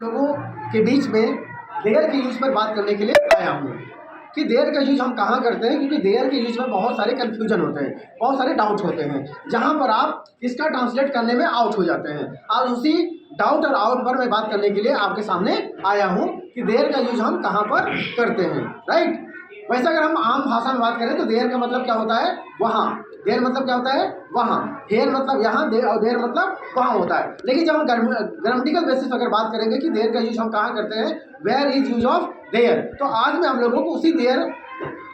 लोगों के बीच में देयर के यूज पर बात करने के लिए आया हूँ कि देयर का यूज हम कहाँ करते हैं, क्योंकि देयर के यूज में बहुत सारे कन्फ्यूजन होते हैं, बहुत सारे डाउट होते हैं, जहाँ पर आप इसका ट्रांसलेट करने में आउट हो जाते हैं। आज उसी डाउट और आउट पर मैं बात करने के लिए आपके सामने आया हूँ कि देयर का यूज हम कहाँ पर करते हैं। राइट। वैसे अगर हम आम भाषा में बात करें तो देयर का मतलब क्या होता है, वहाँ। देयर मतलब क्या होता है, वहाँ। हेयर मतलब यहाँ, देयर मतलब वहाँ होता है। लेकिन जब हम ग्रामेटिकल बेसिस पर अगर बात करेंगे कि देयर का यूज हम कहाँ करते हैं, where is use of there, तो आज मैं हम लोगों को उसी देयर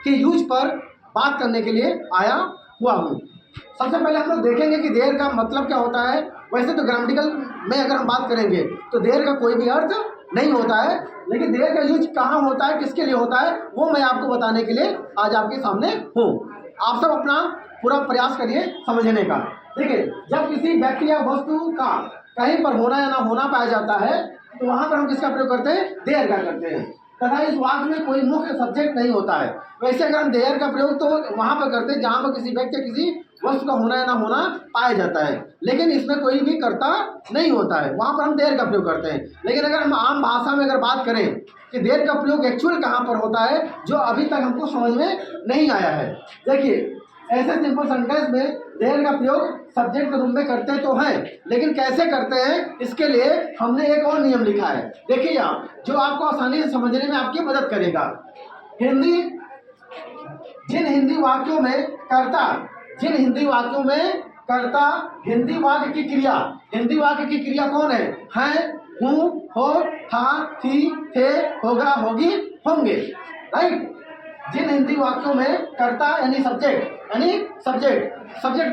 के यूज पर बात करने के लिए आया हुआ हूँ। सबसे पहले हम लोग देखेंगे कि देयर का मतलब क्या होता है। वैसे तो ग्रामेटिकल में अगर हम बात करेंगे तो देयर का कोई भी अर्थ नहीं होता है, लेकिन देयर का यूज कहाँ होता है, किसके लिए होता है, वो मैं आपको बताने के लिए आज आपके सामने हूँ। आप सब अपना पूरा प्रयास करिए समझने का। देखिए, जब किसी व्यक्ति या वस्तु का कहीं पर होना या ना होना पाया जाता है तो वहाँ पर हम किसका प्रयोग करते हैं, देयर का करते हैं, तथा इस वाक्य में कोई मुख्य सब्जेक्ट नहीं होता है। वैसे अगर हम देयर का प्रयोग तो वहाँ पर करते हैं जहाँ पर किसी व्यक्ति या किसी वस्तु का होना या ना होना पाया जाता है, लेकिन इसमें कोई भी कर्ता नहीं होता है, वहाँ पर हम देयर का प्रयोग करते हैं। लेकिन अगर हम आम भाषा में अगर बात करें कि देयर का प्रयोग एक्चुअल कहाँ पर होता है, जो अभी तक हमको समझ में नहीं आया है। देखिए, ऐसे सिंपल सेंटेंस में देयर का प्रयोग सब्जेक्ट के रूप में करते तो हैं, लेकिन कैसे करते हैं इसके लिए हमने एक और नियम लिखा है। देखिए यहाँ, जो आपको आसानी से समझने में आपकी मदद करेगा। जिन हिंदी वाक्यों में कर्ता हिंदी वाक्य की क्रिया, हिंदी वाक्य की क्रिया कौन है हूँ, हो, था, थी, थे, होगा, होगी, होंगे। राइट। जिन हिंदी वाक्यों में कर्ता यानी सब्जेक्ट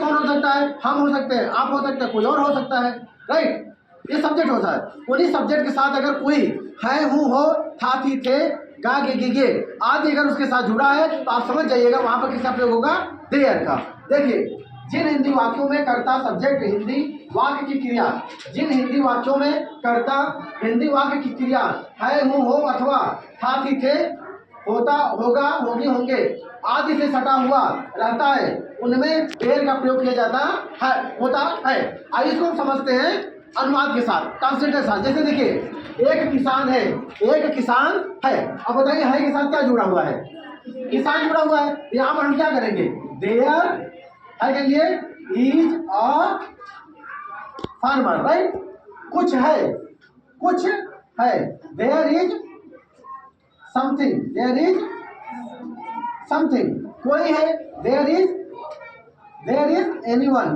कौन हो सकता है, हम हो सकते हैं, आप हो सकते हैं, कोई और हो सकता है। राइट। ये सब्जेक्ट होता है। उन्हीं सब्जेक्ट के साथ अगर कोई है, हूँ, हो, था, थी, थे, गा, गे आदि अगर उसके साथ जुड़ा है तो आप समझ जाइएगा वहां पर किसका प्रयोग होगा, देयर का। देखिए, जिन हिंदी वाक्यों में कर्ता सब्जेक्ट हिंदी वाक्य की क्रिया, जिन हिंदी वाक्यों में कर्ता हिंदी वाक्य की क्रिया है, हूँ, हो अथवा था, थी, थे, होता, होगा, होगी, होंगे आदि से सटा हुआ रहता है, उनमें देयर का प्रयोग किया जाता है, होता है। आइए इसको हम समझते हैं अनुवाद के साथ, ट्रांसलेटर के साथ। जैसे देखिए, एक किसान है, अब बताइए है के साथ क्या जुड़ा हुआ है, किसान जुड़ा हुआ है। यहाँ पर हम क्या करेंगे, देयर है के लिए इज अ फार्मर। राइट। कुछ है, देयर इज समथिंग, कोई है, देयर इज एनीवन,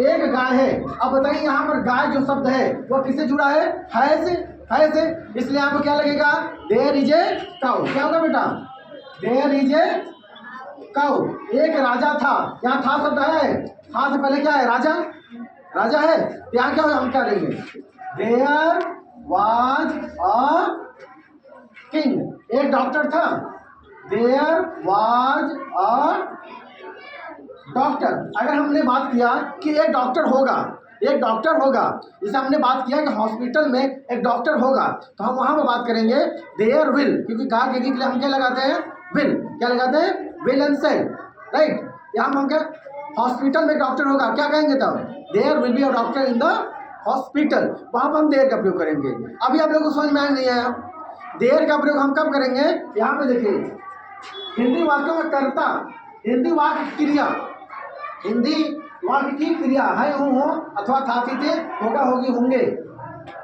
एक गाय है। अब बताइए यहाँ पर गाय जो शब्द है वो किससे जुड़ा है से, इसलिए यहाँ पर क्या लगेगा, देयर इज ए काउ। क्या होगा बेटा, देयर इज ए काउ। एक राजा था, यहाँ था शब्द है, था से पहले क्या है, राजा है। यहाँ क्या हम क्या लेंगे, देयर वाज अ किंग। एक डॉक्टर था, देयर वाज अ डॉक्टर। अगर हमने बात किया कि एक डॉक्टर होगा, जैसे हमने बात किया कि हॉस्पिटल में एक डॉक्टर होगा, तो हम वहां पर बात करेंगे देयर विल, क्योंकि गा के लिए हम क्या लगाते हैं, विल। क्या लगाते हैं, विल एंड सेल। राइट। यहाँ हम क्या, हॉस्पिटल में डॉक्टर होगा, क्या कहेंगे तब, there will be a doctor in the hospital. वहां पर हम देयर का प्रयोग करेंगे। अभी आप लोगों को समझ में नहीं आया, देयर का प्रयोग हम कब करेंगे। यहाँ पे देखिए, हिंदी वाक्यों में कर्ता हिंदी वाक्य की क्रिया है, हूँ, हो अथवा था, थी, थे, होगा, होगी, होंगे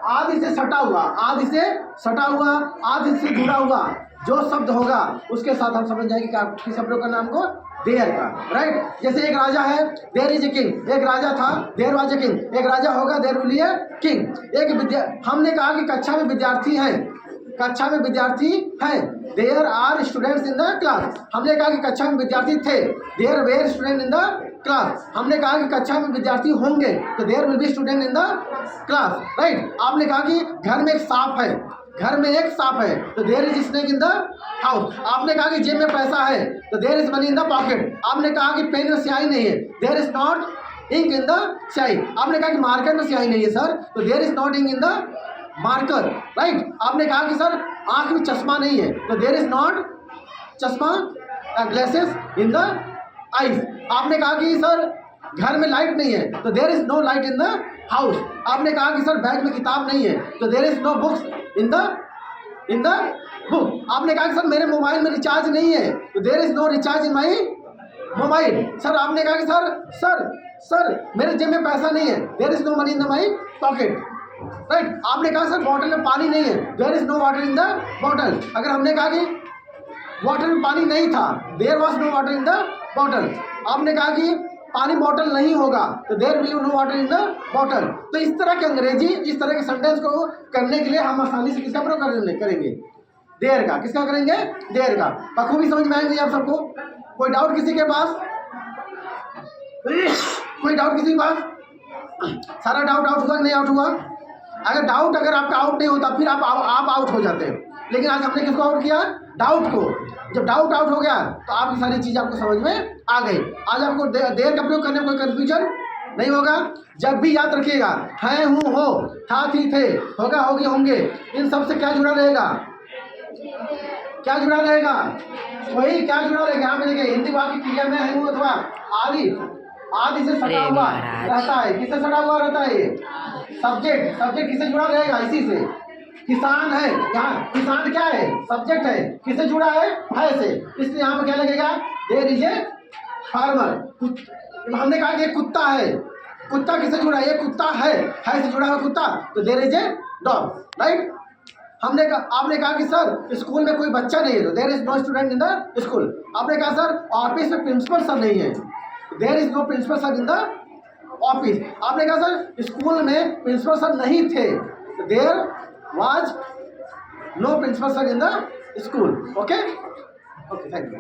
आदि से सटा हुआ, आदि से जुड़ा हुआ जो शब्द होगा उसके साथ हम समझ जाएंगे कि किस प्रयोग करना हमको, देयर का। राइट। जैसे एक राजा है, देयर इज ए किंग। एक राजा था, देयर वाज ए किंग। एक राजा होगा, there will be a king. हमने कहा कि कक्षा में विद्यार्थी हैं, there are students in the class. हमने कहा कि कक्षा में विद्यार्थी थे, there were student in the class. हमने कहा कि कक्षा में विद्यार्थी होंगे, तो there will be student in the class. Right. आपने कहा कि घर में एक सांप है, तो there is snake in the house. आपने कहा कि जेब में पैसा है, तो there is money in the pocket. आपने कहा कि पेन में स्याही नहीं है, there is not ink in the स्याही। आपने कहा कि मार्कर में स्याही नहीं है सर, तो there is not ink in the marker. Right. आपने कहा कि सर आंख में चश्मा नहीं है, तो देयर इज नॉट चश्मा ग्लासेस इन द आईज। आपने कहा कि सर घर में लाइट नहीं है, तो there is no light in the house. आपने कहा कि सर बैग में किताब नहीं है, तो there is no books in the book. आपने कहा कि सर मेरे मोबाइल में रिचार्ज नहीं है, तो there is no recharge in my mobile. Sir आपने कहा कि सर मेरे जेब में पैसा नहीं है, there is no money in the my pocket, right. आपने कहा सर बॉटल में पानी नहीं है, there is no water in the bottle. अगर हमने कहा कि बॉटल में पानी नहीं था, there was no water in the bottle. आपने कहा कि पानी बॉटल नहीं होगा, तो there will no water in the bottle. तो इस तरह के अंग्रेजी, इस तरह के सेंटेंस को करने के लिए हम आसानी से किसका प्रयोग करेंगे? देयर का। किसका करेंगे? देयर का। बखूबी समझ में आएंगे आप सबको? कोई डाउट किसी के पास? कोई डाउट किसी के पास? सारा डाउट आउट हुआ कि नहीं आउट हुआ? अगर आपका आउट नहीं होता फिर आप आउट हो जाते हैं, लेकिन आज हमने किसको आउट किया? डाउट को। जब डाउट आउट हो गया तो आपकी सारी चीज़ आपको समझ में आ गई। आज आपको देयर का प्रयोग करने में कोई कन्फ्यूजन नहीं होगा। जब भी याद रखिएगा, है, हूँ, हो, था, थी, थे, होगा, होगी, होंगे, इन सब से क्या जुड़ा रहेगा? क्या जुड़ा रहेगा? वही क्या जुड़ा रहेगा? यहाँ पे देखिए, हिंदी वाक्य क्रिया में है, हूँ अथवा आदि से सटा हुआ रहता है। किससे सटा हुआ रहता है? सब्जेक्ट किससे जुड़ा रहेगा? इसी से। किसान है, यहाँ किसान क्या है? सब्जेक्ट है। किससे जुड़ा है? से। इसलिए यहाँ पे क्या लगेगा? There is a farmer. हमने कहा कि कुत्ता है, कुत्ता किससे जुड़ा है? ये कुत्ता है से जुड़ा हुआ कुत्ता, तो there is a dog, right. आपने कहा कि सर स्कूल में कोई बच्चा नहीं है, तो there is no student in the school. आपने कहा सर ऑफिस में प्रिंसिपल सर नहीं है, there is no principal sir in the office. आपने कहा सर स्कूल में प्रिंसिपल सर नहीं थे, there was no principal sir in the school. Okay, thank you.